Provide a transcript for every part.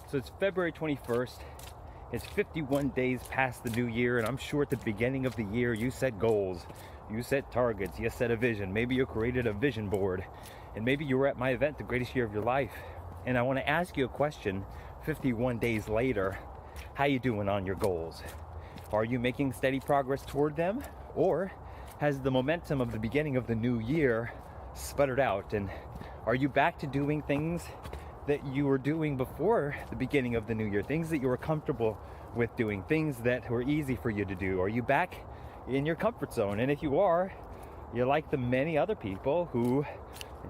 So it's February 21st. It's 51 days past the new year, and I'm sure at the beginning of the year you set goals, you set targets, you set a vision. Maybe you created a vision board, and maybe you were at my event, The Greatest Year of Your Life. And I want to ask you a question 51 days later. How you doing on your goals? Are you making steady progress toward them? Or has the momentum of the beginning of the new year sputtered out? And are you back to doing things that you were doing before the beginning of the new year? Things that you were comfortable with doing, things that were easy for you to do? Are you back in your comfort zone? And if you are, you're like the many other people who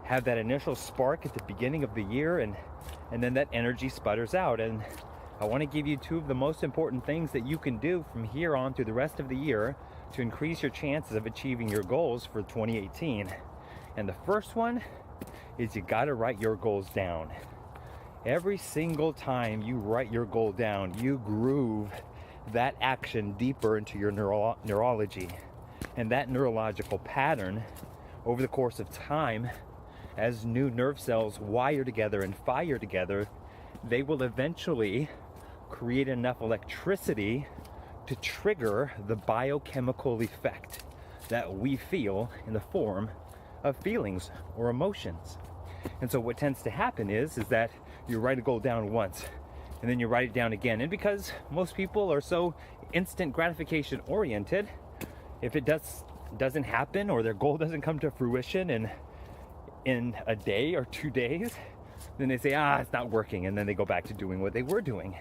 have that initial spark at the beginning of the year, and then that energy sputters out. And I want to give you two of the most important things that you can do from here on through the rest of the year to increase your chances of achieving your goals for 2018. And the first one is you got to write your goals down. Every single time you write your goal down, you groove that action deeper into your neurology. And that neurological pattern, over the course of time, as new nerve cells wire together and fire together, they will eventually create enough electricity to trigger the biochemical effect that we feel in the form of feelings or emotions. And so what tends to happen is that you write a goal down once and then you write it down again. And because most people are so instant gratification oriented, if it doesn't happen or their goal doesn't come to fruition in a day or 2 days, then they say, it's not working, and then they go back to doing what they were doing,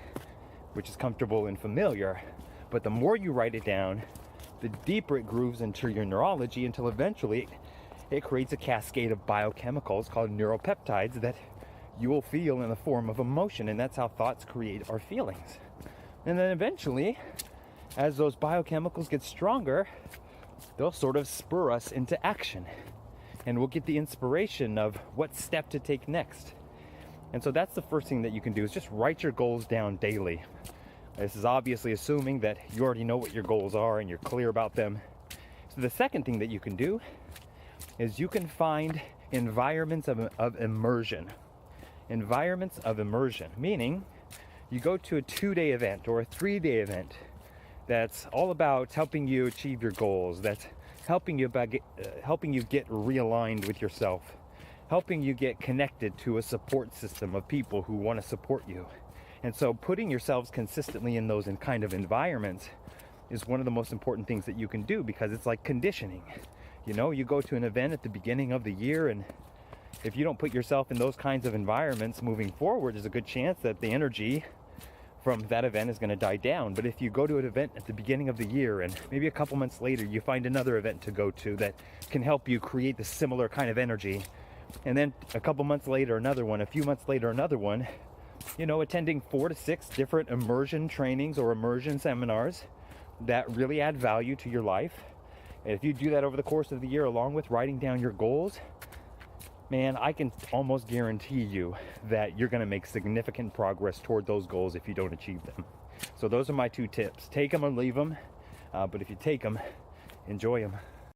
which is comfortable and familiar. But the more you write it down, the deeper it grooves into your neurology until eventually it creates a cascade of biochemicals called neuropeptides that you will feel in the form of emotion, and that's how thoughts create our feelings. And then eventually, as those biochemicals get stronger, they'll sort of spur us into action, and we'll get the inspiration of what step to take next. And so that's the first thing that you can do, is just write your goals down daily. This is obviously assuming that you already know what your goals are and you're clear about them. So the second thing that you can do is you can find environments of immersion. Environments of immersion, meaning you go to a 2-day event or a 3-day event that's all about helping you achieve your goals, that's helping you get realigned with yourself, helping you get connected to a support system of people who want to support you. And so putting yourselves consistently in those kind of environments is one of the most important things that you can do, because it's like conditioning. You know, you go to an event at the beginning of the year, and if you don't put yourself in those kinds of environments moving forward, there's a good chance that the energy from that event is going to die down. But if you go to an event at the beginning of the year and maybe a couple months later you find another event to go to that can help you create the similar kind of energy, and then a couple months later another one, a few months later another one, you know, attending 4 to 6 different immersion trainings or immersion seminars that really add value to your life. And if you do that over the course of the year along with writing down your goals, man, I can almost guarantee you that you're going to make significant progress toward those goals if you don't achieve them. So those are my 2 tips. Take them or leave them, but if you take them, enjoy them.